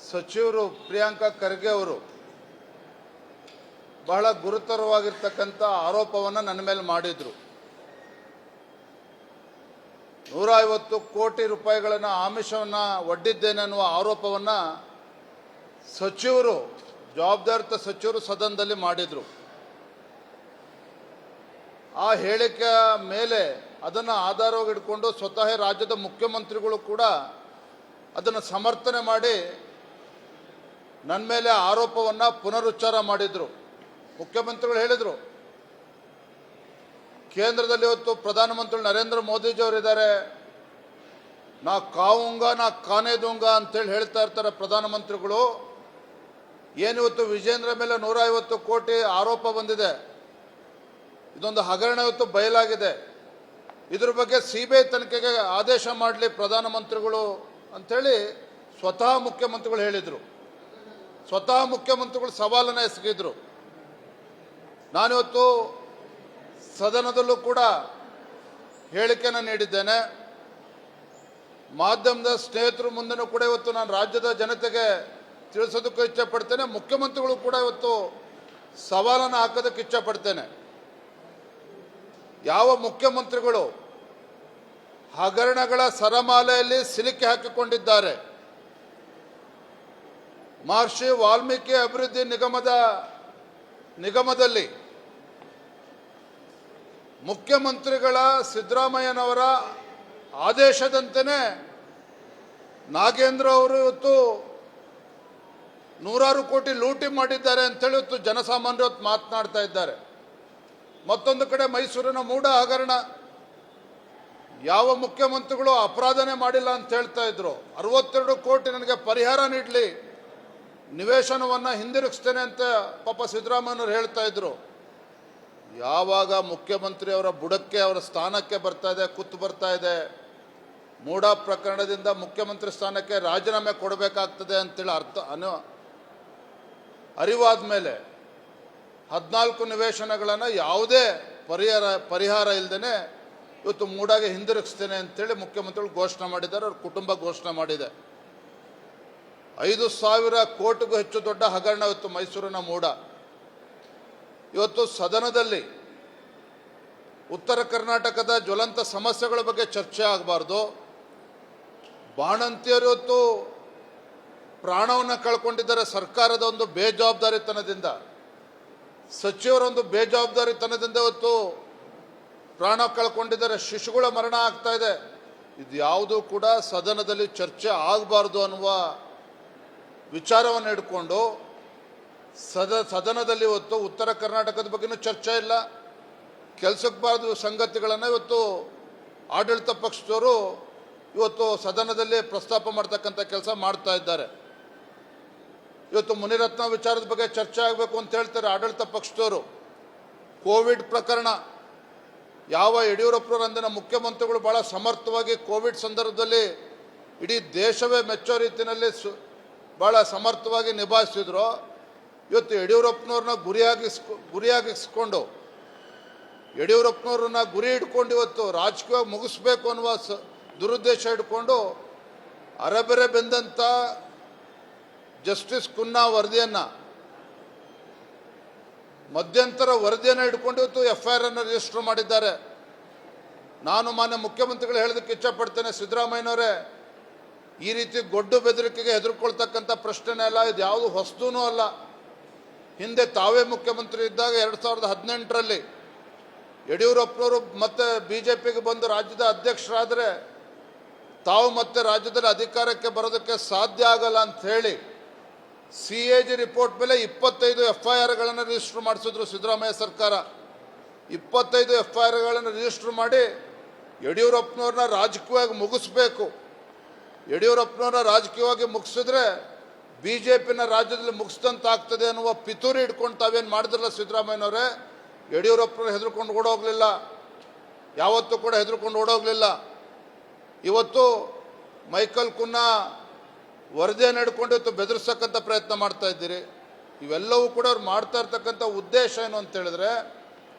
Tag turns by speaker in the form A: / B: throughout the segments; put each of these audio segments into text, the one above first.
A: ಸಚಿವರು ಪ್ರಿಯಾಂಕಾ ಖರ್ಗೆ ಅವರು ಬಹಳ ಗುರುತರವಾಗಿರ್ತಕ್ಕಂಥ ಆರೋಪವನ್ನು ನನ್ನ ಮೇಲೆ ಮಾಡಿದರು. 150 ಕೋಟಿ ರೂಪಾಯಿಗಳನ್ನು ಆಮಿಷವನ್ನು ಒಡ್ಡಿದ್ದೇನೆ ಅನ್ನುವ ಆರೋಪವನ್ನು ಸಚಿವರು, ಜವಾಬ್ದಾರಿತ ಸಚಿವರು ಸದನದಲ್ಲಿ ಮಾಡಿದರು. ಆ ಹೇಳಿಕೆಯ ಮೇಲೆ ಅದನ್ನು ಆಧಾರವಾಗಿ ಇಟ್ಕೊಂಡು ಸ್ವತಃ ರಾಜ್ಯದ ಮುಖ್ಯಮಂತ್ರಿಗಳು ಕೂಡ ಅದನ್ನು ಸಮರ್ಥನೆ ಮಾಡಿ ನನ್ನ ಮೇಲೆ ಆರೋಪವನ್ನು ಪುನರುಚ್ಚಾರ ಮಾಡಿದರು. ಮುಖ್ಯಮಂತ್ರಿಗಳು ಹೇಳಿದರು, ಕೇಂದ್ರದಲ್ಲಿ ಇವತ್ತು ಪ್ರಧಾನಮಂತ್ರಿ ನರೇಂದ್ರ ಮೋದಿಜಿಯವರಿದ್ದಾರೆ, ನಾ ಕಾವುಂಗ ನಾ ಕಾನೇ ದೂಂಗ ಅಂತೇಳಿ ಹೇಳ್ತಾ ಇರ್ತಾರೆ ಪ್ರಧಾನಮಂತ್ರಿಗಳು. ಏನಿವತ್ತು ವಿಜೇಂದ್ರ ಮೇಲೆ 150 ಕೋಟಿ ಆರೋಪ ಬಂದಿದೆ, ಇದೊಂದು ಹಗರಣ ಇವತ್ತು ಬಯಲಾಗಿದೆ, ಇದ್ರ ಬಗ್ಗೆ CBI ತನಿಖೆಗೆ ಆದೇಶ ಮಾಡಲಿ ಪ್ರಧಾನಮಂತ್ರಿಗಳು ಅಂಥೇಳಿ ಸ್ವತಃ ಮುಖ್ಯಮಂತ್ರಿಗಳು ಹೇಳಿದರು. ಸ್ವತಃ ಮುಖ್ಯಮಂತ್ರಿಗಳು ಸವಾಲನ್ನು ಎಸಗಿದ್ರು. ನಾನಿವತ್ತು ಸದನದಲ್ಲೂ ಕೂಡ ಹೇಳಿಕೆಯನ್ನು ನೀಡಿದ್ದೇನೆ. ಮಾಧ್ಯಮದ ಸ್ನೇಹಿತರ ಮುಂದೆನೂ ಕೂಡ ಇವತ್ತು ನಾನು ರಾಜ್ಯದ ಜನತೆಗೆ ತಿಳಿಸೋದಕ್ಕೂ ಇಚ್ಛೆಪಡ್ತೇನೆ. ಮುಖ್ಯಮಂತ್ರಿಗಳು ಕೂಡ ಇವತ್ತು ಸವಾಲನ್ನು ಹಾಕೋದಕ್ಕೆ ಇಚ್ಛೆಪಡ್ತೇನೆ. ಯಾವ ಮುಖ್ಯಮಂತ್ರಿಗಳು ಹಗರಣಗಳ ಸರಮಾಲೆಯಲ್ಲಿ ಸಿಲುಕಿ ಹಾಕಿಕೊಂಡಿದ್ದಾರೆ, ಮಹರ್ಷಿ ವಾಲ್ಮೀಕಿ ಅಭಿವೃದ್ಧಿ ನಿಗಮದಲ್ಲಿ ಮುಖ್ಯಮಂತ್ರಿಗಳ ಸಿದ್ದರಾಮಯ್ಯನವರ ಆದೇಶದಂತೆಯೇ ನಾಗೇಂದ್ರ ಅವರು ಇವತ್ತು 100 ಕೋಟಿ ಲೂಟಿ ಮಾಡಿದ್ದಾರೆ ಅಂತೇಳಿ ಇವತ್ತು ಜನಸಾಮಾನ್ಯರು ಇವತ್ತು ಮಾತನಾಡ್ತಾ ಇದ್ದಾರೆ. ಮತ್ತೊಂದು ಕಡೆ ಮೈಸೂರಿನ ಮೂಡ ಹಗರಣ, ಯಾವ ಮುಖ್ಯಮಂತ್ರಿಗಳು ಅಪರಾಧನೇ ಮಾಡಿಲ್ಲ ಅಂತ ಹೇಳ್ತಾ ಇದ್ರು. 62 ಕೋಟಿ ನನಗೆ ಪರಿಹಾರ ನೀಡಲಿ, ನಿವೇಶನವನ್ನು ಹಿಂದಿರುಗಿಸ್ತೇನೆ ಅಂತ ಪಾಪ ಸಿದ್ದರಾಮಯ್ಯನವರು ಹೇಳ್ತಾ ಇದ್ರು. ಯಾವಾಗ ಮುಖ್ಯಮಂತ್ರಿ ಅವರ ಬುಡಕ್ಕೆ, ಅವರ ಸ್ಥಾನಕ್ಕೆ ಬರ್ತಾ ಇದೆ, ಕುತ್ತು ಬರ್ತಾ ಇದೆ, ಮೂಡ ಪ್ರಕರಣದಿಂದ ಮುಖ್ಯಮಂತ್ರಿ ಸ್ಥಾನಕ್ಕೆ ರಾಜೀನಾಮೆ ಕೊಡಬೇಕಾಗ್ತದೆ ಅಂತೇಳಿ ಅರಿವಾದ ಮೇಲೆ 14 ನಿವೇಶನಗಳನ್ನು ಯಾವುದೇ ಪರಿಹಾರ ಇಲ್ಲದೇ ಇವತ್ತು ಮೂಡಾಗೆ ಹಿಂದಿರುಗಿಸ್ತೇನೆ ಅಂತೇಳಿ ಮುಖ್ಯಮಂತ್ರಿಗಳು ಘೋಷಣೆ ಮಾಡಿದ್ದಾರೆ, ಅವ್ರ ಕುಟುಂಬ ಘೋಷಣೆ ಮಾಡಿದೆ. 5,000 ಕೋಟಿಗೂ ಹೆಚ್ಚು ದೊಡ್ಡ ಹಗರಣ ಇವತ್ತು ಮೈಸೂರಿನ ಮೂಡ. ಇವತ್ತು ಸದನದಲ್ಲಿ ಉತ್ತರ ಕರ್ನಾಟಕದ ಜ್ವಲಂತ ಸಮಸ್ಯೆಗಳ ಬಗ್ಗೆ ಚರ್ಚೆ ಆಗಬಾರ್ದು. ಬಾಣಂತಿಯರು ಇವತ್ತು ಪ್ರಾಣವನ್ನು ಕಳ್ಕೊಂಡಿದ್ದಾರೆ ಸರ್ಕಾರದ ಒಂದು ಬೇಜವಾಬ್ದಾರಿತನದಿಂದ, ಸಚಿವರೊಂದು ಬೇಜವಾಬ್ದಾರಿತನದಿಂದ ಇವತ್ತು ಪ್ರಾಣ ಕಳ್ಕೊಂಡಿದ್ದಾರೆ, ಶಿಶುಗಳ ಮರಣ ಆಗ್ತಾ ಇದೆ. ಇದು ಯಾವುದೂ ಕೂಡ ಸದನದಲ್ಲಿ ಚರ್ಚೆ ಆಗಬಾರ್ದು ಅನ್ನುವ ವಿಚಾರವನ್ನು ಇಟ್ಕೊಂಡು ಸದನದಲ್ಲಿ ಇವತ್ತು ಉತ್ತರ ಕರ್ನಾಟಕದ ಬಗ್ಗೆನೂ ಚರ್ಚೆ ಇಲ್ಲ, ಕೆಲಸಕ್ಕೆ ಬಾರದು ಸಂಗತಿಗಳನ್ನು ಇವತ್ತು ಆಡಳಿತ ಪಕ್ಷದವರು ಇವತ್ತು ಸದನದಲ್ಲಿ ಪ್ರಸ್ತಾಪ ಮಾಡ್ತಕ್ಕಂಥ ಕೆಲಸ ಮಾಡ್ತಾ ಇದ್ದಾರೆ. ಇವತ್ತು ಮುನಿರತ್ನ ವಿಚಾರದ ಬಗ್ಗೆ ಚರ್ಚೆ ಆಗಬೇಕು ಅಂತ ಹೇಳ್ತಾರೆ ಆಡಳಿತ ಪಕ್ಷದವರು. ಕೋವಿಡ್ ಪ್ರಕರಣ, ಯಾವ ಯಡಿಯೂರಪ್ಪನವರು ಅಂದಿನ ಮುಖ್ಯಮಂತ್ರಿಗಳು ಭಾಳ ಸಮರ್ಥವಾಗಿ ಕೋವಿಡ್ ಸಂದರ್ಭದಲ್ಲಿ ಇಡೀ ದೇಶವೇ ಮೆಚ್ಚೋ ರೀತಿಯಲ್ಲಿ ಭಾಳ ಸಮರ್ಥವಾಗಿ ನಿಭಾಯಿಸಿದ್ರು. ಇವತ್ತು ಯಡಿಯೂರಪ್ಪನವ್ರನ್ನ ಗುರಿಯಾಗಿಸ್ಕೊಂಡು ಯಡಿಯೂರಪ್ಪನವ್ರನ್ನ ಗುರಿ ಇಟ್ಕೊಂಡು ಇವತ್ತು ರಾಜಕೀಯವಾಗಿ ಮುಗಿಸ್ಬೇಕು ಅನ್ನುವ ದುರುದ್ದೇಶ ಇಟ್ಕೊಂಡು ಅರೆಬೆರೆ ಬೆಂದಂಥ ಜಸ್ಟಿಸ್ ಕುನ್ನಾ ವರದಿಯನ್ನು, ಮಧ್ಯಂತರ ವರದಿಯನ್ನು ಇಟ್ಕೊಂಡು ಇವತ್ತು FIR ಅನ್ನು ರಿಜಿಸ್ಟರ್ ಮಾಡಿದ್ದಾರೆ. ನಾನು ಮಾನ್ಯ ಮುಖ್ಯಮಂತ್ರಿಗಳು ಹೇಳೋದಕ್ಕೆ ಇಚ್ಛಪಡ್ತೇನೆ, ಸಿದ್ದರಾಮಯ್ಯನವರೇ, ಈ ರೀತಿ ಗೊಡ್ಡು ಬೆದರಿಕೆಗೆ ಹೆದರ್ಕೊಳ್ತಕ್ಕಂಥ ಪ್ರಶ್ನೆನೇ ಅಲ್ಲ, ಇದು ಯಾವುದು ಹೊಸದೂ ಅಲ್ಲ. ಹಿಂದೆ ತಾವೇ ಮುಖ್ಯಮಂತ್ರಿ ಇದ್ದಾಗ 2018ರಲ್ಲಿ ಯಡಿಯೂರಪ್ಪನವರು ಮತ್ತೆ BJPಗೆ ಬಂದು ರಾಜ್ಯದ ಅಧ್ಯಕ್ಷರಾದರೆ ತಾವು ಮತ್ತೆ ರಾಜ್ಯದಲ್ಲಿ ಅಧಿಕಾರಕ್ಕೆ ಬರೋದಕ್ಕೆ ಸಾಧ್ಯ ಆಗಲ್ಲ ಅಂತ ಹೇಳಿ CAG ರಿಪೋರ್ಟ್ ಮೇಲೆ 25 FIRಗಳನ್ನು ರಿಜಿಸ್ಟರ್ ಮಾಡಿಸಿದ್ರು ಸಿದ್ದರಾಮಯ್ಯ ಸರ್ಕಾರ. 25 FIRಗಳನ್ನು ರಿಜಿಸ್ಟರ್ ಮಾಡಿ ಯಡಿಯೂರಪ್ಪನವ್ರನ್ನ ರಾಜಕೀಯವಾಗಿ ಮುಗಿಸ್ಬೇಕು, ಯಡಿಯೂರಪ್ಪನವ್ರನ್ನ ರಾಜಕೀಯವಾಗಿ ಮುಗಿಸಿದ್ರೆ BJPನ ರಾಜ್ಯದಲ್ಲಿ ಮುಗಿಸ್ದಂತಾಗ್ತದೆ ಅನ್ನುವ ಪಿತೂರಿ ಇಟ್ಕೊಂಡು ತಾವೇನು ಮಾಡಿದ್ರಲ್ಲ ಸಿದ್ದರಾಮಯ್ಯನವರೇ, ಯಡಿಯೂರಪ್ಪನವ್ರು ಹೆದರ್ಕೊಂಡು ಓಡೋಗಲಿಲ್ಲ, ಯಾವತ್ತೂ ಕೂಡ ಹೆದರ್ಕೊಂಡು ಓಡೋಗಲಿಲ್ಲ. ಇವತ್ತು ಮೈಕಲ್ ಕುನ್ನಾ ವರದಿಯನ್ನು ಹಿಡ್ಕೊಂಡು ಇವತ್ತು ಬೆದರಿಸಕ್ಕಂಥ ಪ್ರಯತ್ನ ಮಾಡ್ತಾ ಇದ್ದೀರಿ. ಇವೆಲ್ಲವೂ ಕೂಡ ಅವ್ರು ಮಾಡ್ತಾ ಇರ್ತಕ್ಕಂಥ ಉದ್ದೇಶ ಏನು ಅಂತ ಹೇಳಿದ್ರೆ,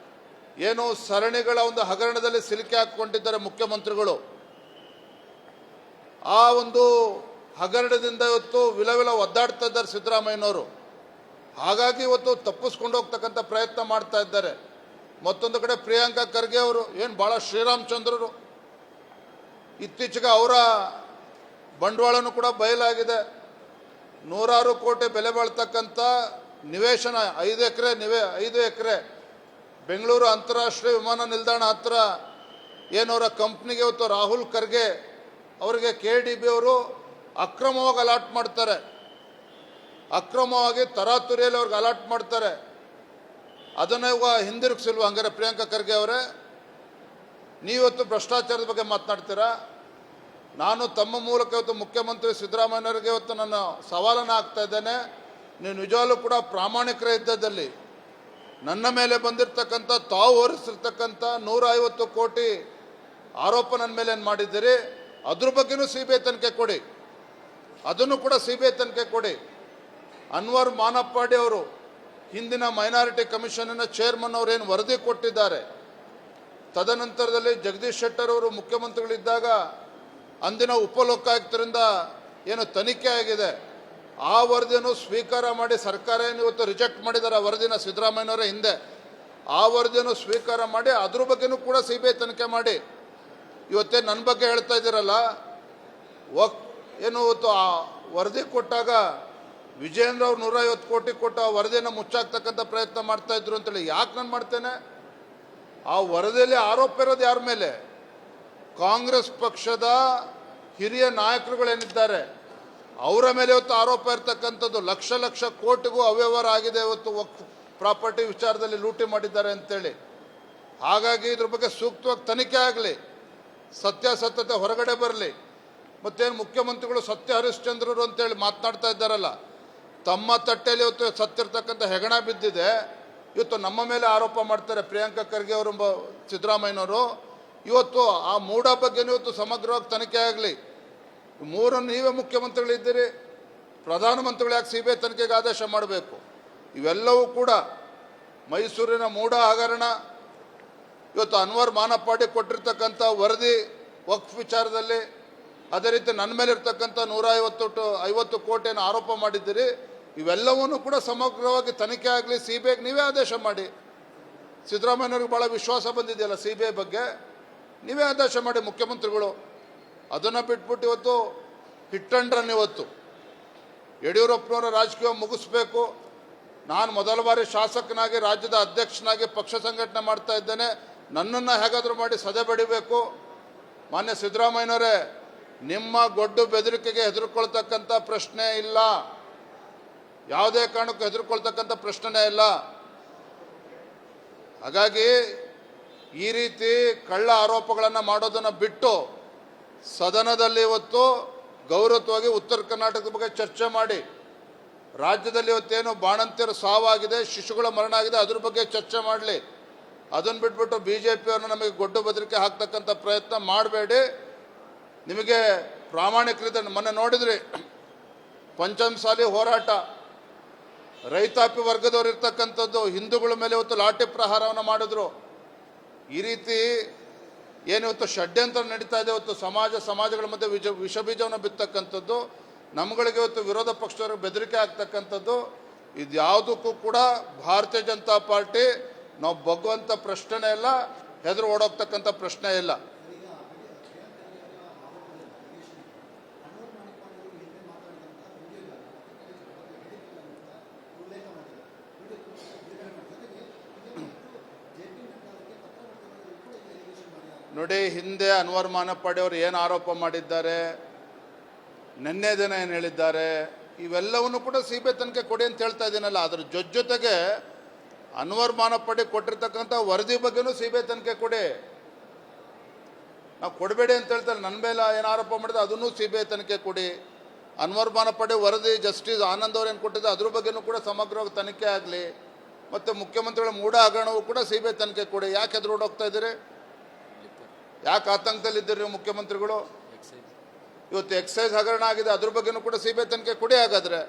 A: ಏನು ಸರಣಿಗಳ ಒಂದು ಹಗರಣದಲ್ಲಿ ಸಿಲುಕಿ ಹಾಕಿಕೊಂಡಿದ್ದಾರೆ ಮುಖ್ಯಮಂತ್ರಿಗಳು. ಆ ಒಂದು ಹಗರಣದಿಂದ ಇವತ್ತು ವಿಲವಿಲ ಒದ್ದಾಡ್ತಾ ಇದ್ದಾರೆ ಸಿದ್ದರಾಮಯ್ಯನವರು. ಹಾಗಾಗಿ ಇವತ್ತು ತಪ್ಪಿಸ್ಕೊಂಡು ಹೋಗ್ತಕ್ಕಂಥ ಪ್ರಯತ್ನ ಮಾಡ್ತಾ ಇದ್ದಾರೆ. ಮತ್ತೊಂದು ಕಡೆ ಪ್ರಿಯಾಂಕಾ ಖರ್ಗೆ ಅವರು ಏನು ಭಾಳ ಶ್ರೀರಾಮಚಂದ್ರರು, ಇತ್ತೀಚೆಗೆ ಅವರ ಬಂಡವಾಳನೂ ಕೂಡ ಬಯಲಾಗಿದೆ. ನೂರಾರು ಕೋಟಿ ಬೆಲೆ ಬಾಳ್ತಕ್ಕಂಥ ನಿವೇಶನ 5 ಎಕರೆ ಬೆಂಗಳೂರು ಅಂತಾರಾಷ್ಟ್ರೀಯ ವಿಮಾನ ನಿಲ್ದಾಣ ಹತ್ರ ಏನವರ ಕಂಪ್ನಿಗೆ ಇವತ್ತು ರಾಹುಲ್ ಖರ್ಗೆ ಅವರಿಗೆ KDB ಅವರು ಅಕ್ರಮವಾಗಿ ಅಲಾಟ್ ಮಾಡ್ತಾರೆ. ಅಕ್ರಮವಾಗಿ ತರಾತುರಿಯಲ್ಲಿ ಅವ್ರಿಗೆ ಅಲಾಟ್ ಮಾಡ್ತಾರೆ. ಅದನ್ನು ಇವಾಗ ಹಿಂದಿರುಗಿಸಿಲ್ವ? ಹಂಗಾರೆ ಪ್ರಿಯಾಂಕಾ ಖರ್ಗೆ ಅವರೇ, ನೀವತ್ತು ಭ್ರಷ್ಟಾಚಾರದ ಬಗ್ಗೆ ಮಾತನಾಡ್ತೀರಾ? ನಾನು ತಮ್ಮ ಮೂಲಕ ಇವತ್ತು ಮುಖ್ಯಮಂತ್ರಿ ಸಿದ್ದರಾಮಯ್ಯನವರಿಗೆ ಇವತ್ತು ನನ್ನ ಸವಾಲನ್ನು ಹಾಕ್ತಾ ಇದ್ದೇನೆ. ನೀವು ನಿಜವಾಗ್ಲೂ ಕೂಡ ಪ್ರಾಮಾಣಿಕರೇ ಇದ್ದದಲ್ಲಿ ನನ್ನ ಮೇಲೆ ಬಂದಿರತಕ್ಕಂಥ ತಾವು ಹೊರಿಸಿರ್ತಕ್ಕಂಥ 150 ಕೋಟಿ ಆರೋಪ ನನ್ನ ಮೇಲೆ ಏನು ಮಾಡಿದ್ದೀರಿ, ಅದ್ರ ಬಗ್ಗೆನೂ CBI ತನಿಖೆ ಕೊಡಿ. ಅದನ್ನು ಕೂಡ CBI ತನಿಖೆ ಕೊಡಿ. ಅನ್ವರ್ ಮಾನಪ್ಪಾಡಿ ಅವರು ಹಿಂದಿನ ಮೈನಾರಿಟಿ ಕಮಿಷನ್ನ ಚೇರ್ಮನ್ ಅವರು ಏನು ವರದಿ ಕೊಟ್ಟಿದ್ದಾರೆ, ತದನಂತರದಲ್ಲಿ ಜಗದೀಶ್ ಶೆಟ್ಟರ್ ಅವರು ಮುಖ್ಯಮಂತ್ರಿಗಳಿದ್ದಾಗ ಅಂದಿನ ಉಪಲೋಕಾಯುಕ್ತರಿಂದ ಏನು ತನಿಖೆ ಆಗಿದೆ, ಆ ವರದಿಯನ್ನು ಸ್ವೀಕಾರ ಮಾಡಿ ಸರ್ಕಾರ ಏನು ಇವತ್ತು ರಿಜೆಕ್ಟ್ ಮಾಡಿದ್ದಾರೆ ಆ ವರದಿನ, ಸಿದ್ದರಾಮಯ್ಯನವರ ಹಿಂದೆ ಆ ವರದಿಯನ್ನು ಸ್ವೀಕಾರ ಮಾಡಿ ಅದ್ರ ಬಗ್ಗೆನೂ ಕೂಡ CBI ತನಿಖೆ ಮಾಡಿ. ಇವತ್ತೇ ನನ್ನ ಬಗ್ಗೆ ಹೇಳ್ತಾ ಇದ್ದೀರಲ್ಲ, ಏನು ಇವತ್ತು ಆ ವರದಿ ಕೊಟ್ಟಾಗ ವಿಜಯೇಂದ್ರ ಅವ್ರು 150 ಕೋಟಿ ಕೊಟ್ಟು ಆ ವರದಿಯನ್ನು ಮುಚ್ಚಾಕ್ತಕ್ಕಂಥ ಪ್ರಯತ್ನ ಮಾಡ್ತಾ ಇದ್ರು ಅಂತೇಳಿ ಯಾಕೆ ನಾನು ಮಾಡ್ತೇನೆ? ಆ ವರದಿಯಲ್ಲಿ ಆರೋಪ ಇರೋದು ಯಾರ ಮೇಲೆ? ಕಾಂಗ್ರೆಸ್ ಪಕ್ಷದ ಹಿರಿಯ ನಾಯಕರುಗಳೇನಿದ್ದಾರೆ ಅವರ ಮೇಲೆ ಇವತ್ತು ಆರೋಪ ಇರ್ತಕ್ಕಂಥದ್ದು. ಲಕ್ಷ ಕೋಟಿಗೂ ಅವ್ಯವಹಾರ ಆಗಿದೆ ಇವತ್ತು ವಕ್ಫ್ ಪ್ರಾಪರ್ಟಿ ವಿಚಾರದಲ್ಲಿ ಲೂಟಿ ಮಾಡಿದ್ದಾರೆ ಅಂತೇಳಿ. ಹಾಗಾಗಿ ಇದ್ರ ಬಗ್ಗೆ ಸೂಕ್ತವಾಗಿ ತನಿಖೆ ಆಗಲಿ, ಸತ್ಯಾಸತ್ಯತೆ ಹೊರಗಡೆ ಬರಲಿ. ಮತ್ತೇನು ಮುಖ್ಯಮಂತ್ರಿಗಳು ಸತ್ಯ ಹರಿಶ್ಚಂದ್ರರು ಅಂತೇಳಿ ಮಾತನಾಡ್ತಾ ಇದ್ದಾರಲ್ಲ, ತಮ್ಮ ತಟ್ಟೆಯಲ್ಲಿ ಇವತ್ತು ಸತ್ತಿರ್ತಕ್ಕಂಥ ಹೆಗಣ ಬಿದ್ದಿದೆ. ಇವತ್ತು ನಮ್ಮ ಮೇಲೆ ಆರೋಪ ಮಾಡ್ತಾರೆ ಪ್ರಿಯಾಂಕಾ ಖರ್ಗೆ ಅವರು, ಸಿದ್ದರಾಮಯ್ಯನವರು. ಇವತ್ತು ಆ ಮೂಢ ಬಗ್ಗೆನೂ ಇವತ್ತು ಸಮಗ್ರವಾಗಿ ತನಿಖೆ ಆಗಲಿ. ಮೂರನ್ನು ನೀವೇ ಮುಖ್ಯಮಂತ್ರಿಗಳಿದ್ದೀರಿ, ಪ್ರಧಾನಮಂತ್ರಿಗಳು ಯಾಕೆ CBI ತನಿಖೆಗೆ ಆದೇಶ ಮಾಡಬೇಕು? ಇವೆಲ್ಲವೂ ಕೂಡ ಮೈಸೂರಿನ ಮೂಢ ಹಗರಣ, ಇವತ್ತು ಅನ್ವರ್ ಮಾನಪ್ಪಾಡಿ ಕೊಟ್ಟಿರ್ತಕ್ಕಂಥ ವರದಿ ವಕ್ಫ್ ವಿಚಾರದಲ್ಲಿ, ಅದೇ ರೀತಿ ನನ್ನ ಮೇಲೆ ಇರ್ತಕ್ಕಂಥ 150 ಕೋಟಿಯನ್ನು ಆರೋಪ ಮಾಡಿದ್ದೀರಿ. ಇವೆಲ್ಲವನ್ನೂ ಕೂಡ ಸಮಗ್ರವಾಗಿ ತನಿಖೆ ಆಗಲಿ, CBIಗೆ ನೀವೇ ಆದೇಶ ಮಾಡಿ. ಸಿದ್ದರಾಮಯ್ಯವ್ರಿಗೆ ಭಾಳ ವಿಶ್ವಾಸ ಬಂದಿದೆಯಲ್ಲ CBI ಬಗ್ಗೆ, ನೀವೇ ಆದೇಶ ಮಾಡಿ ಮುಖ್ಯಮಂತ್ರಿಗಳು. ಅದನ್ನು ಬಿಟ್ಬಿಟ್ಟು ಇವತ್ತು ಹಿಟ್ ಆ್ಯಂಡ್ ರನ್, ಇವತ್ತು ಯಡಿಯೂರಪ್ಪನವರ ರಾಜಕೀಯ ಮುಗಿಸ್ಬೇಕು. ನಾನು ಮೊದಲ ಬಾರಿ ಶಾಸಕನಾಗಿ ರಾಜ್ಯದ ಅಧ್ಯಕ್ಷನಾಗಿ ಪಕ್ಷ ಸಂಘಟನೆ ಮಾಡ್ತಾ ಇದ್ದೇನೆ, ನನ್ನನ್ನು ಹೇಗಾದರೂ ಮಾಡಿ ಸದೆ ಬಡಿಬೇಕು. ಮಾನ್ಯ ಸಿದ್ದರಾಮಯ್ಯನವರೇ, ನಿಮ್ಮ ಗೊಡ್ಡು ಬೆದರಿಕೆಗೆ ಹೆದರ್ಕೊಳ್ತಕ್ಕಂಥ ಪ್ರಶ್ನೆ ಇಲ್ಲ, ಯಾವುದೇ ಕಾರಣಕ್ಕೂ ಹೆದರ್ಕೊಳ್ತಕ್ಕಂಥ ಪ್ರಶ್ನೆನೇ ಇಲ್ಲ. ಹಾಗಾಗಿ ಈ ರೀತಿ ಕಳ್ಳ ಆರೋಪಗಳನ್ನು ಮಾಡೋದನ್ನು ಬಿಟ್ಟು ಸದನದಲ್ಲಿ ಇವತ್ತು ಗೌರವವಾಗಿ ಉತ್ತರ ಕರ್ನಾಟಕದ ಬಗ್ಗೆ ಚರ್ಚೆ ಮಾಡಿ, ರಾಜ್ಯದಲ್ಲಿ ಇವತ್ತೇನು ಬಾಣಂತಿಯರು ಸಾವಾಗಿದೆ, ಶಿಶುಗಳ ಮರಣ ಆಗಿದೆ, ಅದ್ರ ಬಗ್ಗೆ ಚರ್ಚೆ ಮಾಡಲಿ. ಅದನ್ನು ಬಿಟ್ಬಿಟ್ಟು BJPಯವ್ರನ್ನ ನಮಗೆ ಗೊಡ್ಡು ಬೆದರಿಕೆ ಹಾಕ್ತಕ್ಕಂಥ ಪ್ರಯತ್ನ ಮಾಡಬೇಡಿ. ನಿಮಗೆ ಪ್ರಾಮಾಣಿಕರಿದ್ದ ಮೊನ್ನೆ ನೋಡಿದ್ರಿ, ಪಂಚಮಸಾಲಿ ಹೋರಾಟ, ರೈತಾಪಿ ವರ್ಗದವರು ಇರ್ತಕ್ಕಂಥದ್ದು, ಹಿಂದೂಗಳ ಮೇಲೆ ಇವತ್ತು ಲಾಠಿ ಪ್ರಹಾರವನ್ನು ಮಾಡಿದ್ರು. ಈ ರೀತಿ ಏನಿವತ್ತು ಷಡ್ಯಂತ್ರ ನಡೀತಾ ಇದೆ, ಇವತ್ತು ಸಮಾಜಗಳ ಮಧ್ಯೆ ವಿಷ ಬೀಜವನ್ನು ಬಿತ್ತಕ್ಕಂಥದ್ದು, ನಮ್ಗಳಿಗೆ ಇವತ್ತು ವಿರೋಧ ಪಕ್ಷದವ್ರಿಗೆ ಬೆದರಿಕೆ ಆಗ್ತಕ್ಕಂಥದ್ದು, ಇದು ಯಾವುದಕ್ಕೂ ಕೂಡ ಭಾರತೀಯ ಜನತಾ ಪಾರ್ಟಿ ನಾವು ಬಗ್ಗುವಂಥ ಪ್ರಶ್ನೆ ಇಲ್ಲ, ಹೆದರು ಓಡೋಗ್ತಕ್ಕಂಥ ಪ್ರಶ್ನೆ ಇಲ್ಲ. ನೋಡಿ, ಹಿಂದೆ ಅನ್ವರ್ ಮಾನಪ್ಪಾಡಿ ಅವರು ಏನು ಆರೋಪ ಮಾಡಿದ್ದಾರೆ, ನಿನ್ನೆ ದಿನ ಏನು ಹೇಳಿದ್ದಾರೆ, ಇವೆಲ್ಲವನ್ನು ಕೂಡ CBI ತನಿಖೆ ಕೊಡಿ ಅಂತ ಹೇಳ್ತಾ ಇದ್ದೀನಲ್ಲ. ಅದ್ರ ಜೊತೆಗೆ ಅನ್ವರ್ ಮಾನಪ್ಪಾಡಿ ಕೊಟ್ಟಿರ್ತಕ್ಕಂಥ ವರದಿ ಬಗ್ಗೆನೂ CBI ತನಿಖೆ ಕೊಡಿ. ನಾವು ಕೊಡಬೇಡಿ ಅಂತ ಹೇಳ್ತಾರೆ, ನನ್ನ ಮೇಲೆ ಏನು ಆರೋಪ ಮಾಡಿದ್ರೆ ಅದನ್ನು CBI ತನಿಖೆ ಕೊಡಿ. ಅನ್ವರ್ ಮಾನಪ್ಪಾಡಿ ವರದಿ ಜಸ್ಟಿಸ್ ಆನಂದ್ ಅವ್ರು ಏನು ಕೊಟ್ಟಿದ್ದಾರೆ ಅದ್ರ ಬಗ್ಗೆನೂ ಕೂಡ ಸಮಗ್ರವಾಗಿ ತನಿಖೆ ಆಗಲಿ. ಮತ್ತು ಮುಖ್ಯಮಂತ್ರಿಗಳ ಮೂಢ ಹಗರಣವೂ ಕೂಡ CBI ತನಿಖೆ ಕೊಡಿ. ಯಾಕೆ ಎದುರು ಹೋಗ್ತಾ ಇದ್ದೀರಿ? ಯಾಕೆ ಆತಂಕದಲ್ಲಿದ್ದೀರಿ ನೀವು ಮುಖ್ಯಮಂತ್ರಿಗಳು? ಇವತ್ತು ಎಕ್ಸೈಸ್ ಹಗರಣ ಆಗಿದೆ, ಅದ್ರ ಬಗ್ಗೆನೂ ಕೂಡ CBI ತನಿಖೆ ಕೊಡಿ. ಹಾಗಾದರೆ